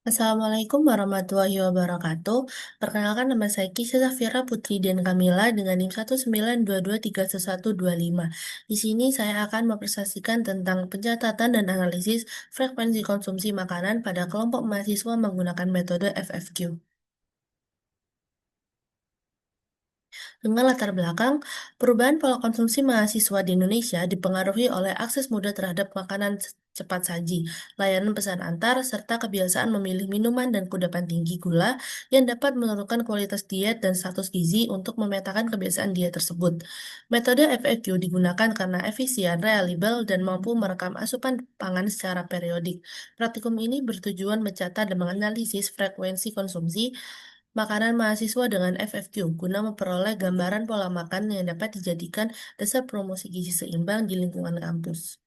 Assalamualaikum warahmatullahi wabarakatuh. Perkenalkan nama saya Kisah Safira Putri dan Kamila dengan NIM 192231125. Di sini saya akan mempresentasikan tentang pencatatan dan analisis frekuensi konsumsi makanan pada kelompok mahasiswa menggunakan metode FFQ. Dengan latar belakang, perubahan pola konsumsi mahasiswa di Indonesia dipengaruhi oleh akses mudah terhadap makanan cepat saji, layanan pesan antar, serta kebiasaan memilih minuman dan kudapan tinggi gula yang dapat menurunkan kualitas diet dan status gizi untuk memetakan kebiasaan diet tersebut. Metode FAQ digunakan karena efisien, reliable, dan mampu merekam asupan pangan secara periodik. Praktikum ini bertujuan mencatat dan menganalisis frekuensi konsumsi makanan mahasiswa dengan FFQ guna memperoleh gambaran pola makan yang dapat dijadikan dasar promosi gizi seimbang di lingkungan kampus.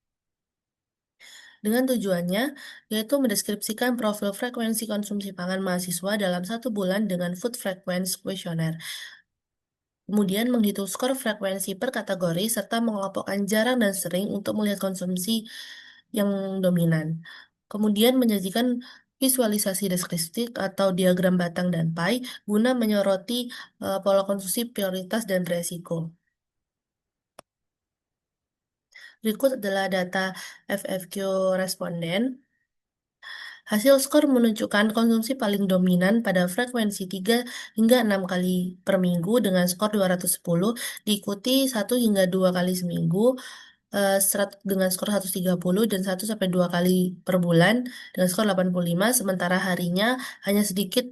Dengan tujuannya, yaitu mendeskripsikan profil frekuensi konsumsi pangan mahasiswa dalam 1 bulan dengan Food Frequency Questionnaire. Kemudian menghitung skor frekuensi per kategori serta mengelompokkan jarang dan sering untuk melihat konsumsi yang dominan. Kemudian menyajikan visualisasi deskriptif atau diagram batang dan pie guna menyoroti pola konsumsi prioritas dan resiko. Berikut adalah data FFQ responden. Hasil skor menunjukkan konsumsi paling dominan pada frekuensi 3 hingga 6 kali per minggu dengan skor 210, diikuti 1 hingga 2 kali seminggu dengan skor 130 dan 1 sampai 2 kali per bulan dengan skor 85, sementara harinya hanya sedikit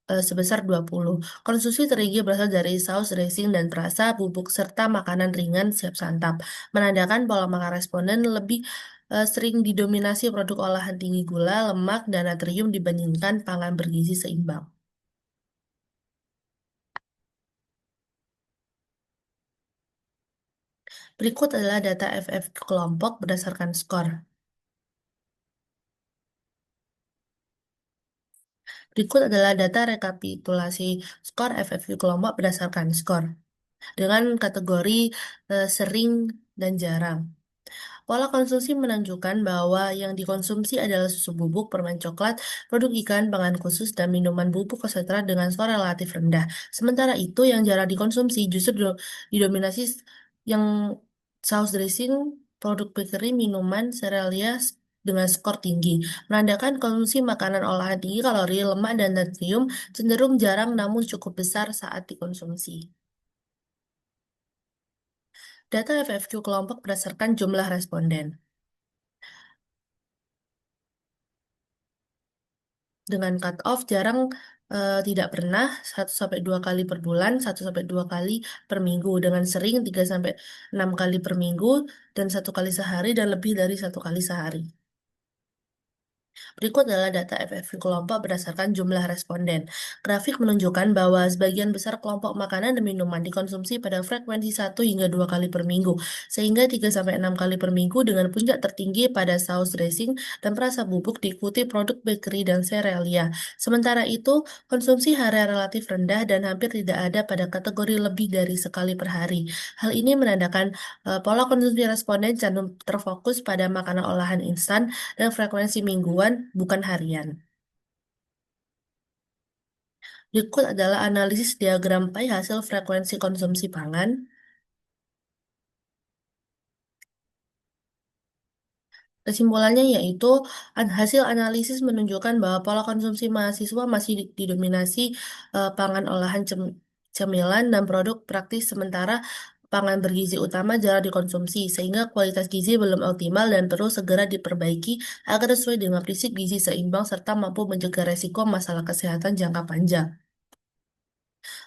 sebesar 20. Konsumsi tertinggi berasal dari saus dressing dan perasa, bubuk, serta makanan ringan siap santap, menandakan pola makan responden lebih sering didominasi produk olahan tinggi gula, lemak, dan natrium dibandingkan pangan bergizi seimbang. Berikut adalah data FF kelompok berdasarkan skor. Berikut adalah data rekapitulasi skor FFU kelompok berdasarkan skor dengan kategori sering dan jarang. Pola konsumsi menunjukkan bahwa yang dikonsumsi adalah susu bubuk, permen coklat, produk ikan, pangan khusus, dan minuman bubuk konsentrat dengan skor relatif rendah. Sementara itu, yang jarang dikonsumsi justru didominasi yang saus dressing, produk bakery, minuman, serealia dengan skor tinggi, menandakan konsumsi makanan olahan tinggi kalori, lemak, dan natrium cenderung jarang namun cukup besar saat dikonsumsi. Data FFQ kelompok berdasarkan jumlah responden. Dengan cut-off jarang tidak pernah 1 sampai 2 kali per bulan, 1 sampai 2 kali per minggu, dengan sering 3 sampai 6 kali per minggu, dan 1 kali sehari, dan lebih dari 1 kali sehari. Berikut adalah data FFV kelompok berdasarkan jumlah responden. Grafik menunjukkan bahwa sebagian besar kelompok makanan dan minuman dikonsumsi pada frekuensi 1 hingga 2 kali per minggu, sehingga 3 sampai 6 kali per minggu dengan puncak tertinggi pada saus dressing dan perasa bubuk diikuti produk bakery dan serealia. Sementara itu, konsumsi harian relatif rendah dan hampir tidak ada pada kategori lebih dari sekali per hari. Hal ini menandakan pola konsumsi responden cenderung terfokus pada makanan olahan instan dan frekuensi mingguan, bukan harian. Berikut adalah analisis diagram pie hasil frekuensi konsumsi pangan. Kesimpulannya yaitu hasil analisis menunjukkan bahwa pola konsumsi mahasiswa masih didominasi pangan olahan cemilan dan produk praktis, sementara pangan bergizi utama jarang dikonsumsi, sehingga kualitas gizi belum optimal dan perlu segera diperbaiki agar sesuai dengan prinsip gizi seimbang serta mampu mencegah resiko masalah kesehatan jangka panjang.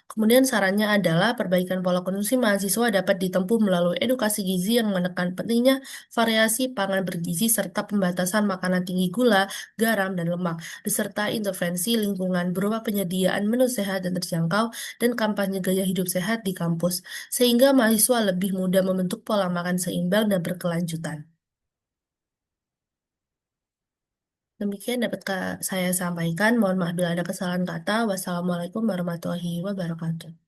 Kemudian sarannya adalah perbaikan pola konsumsi mahasiswa dapat ditempuh melalui edukasi gizi yang menekan pentingnya variasi pangan bergizi serta pembatasan makanan tinggi gula, garam, dan lemak, beserta intervensi lingkungan berupa penyediaan menu sehat dan terjangkau dan kampanye gaya hidup sehat di kampus, sehingga mahasiswa lebih mudah membentuk pola makan seimbang dan berkelanjutan. Demikian dapat saya sampaikan. Mohon maaf bila ada kesalahan kata. Wassalamualaikum warahmatullahi wabarakatuh.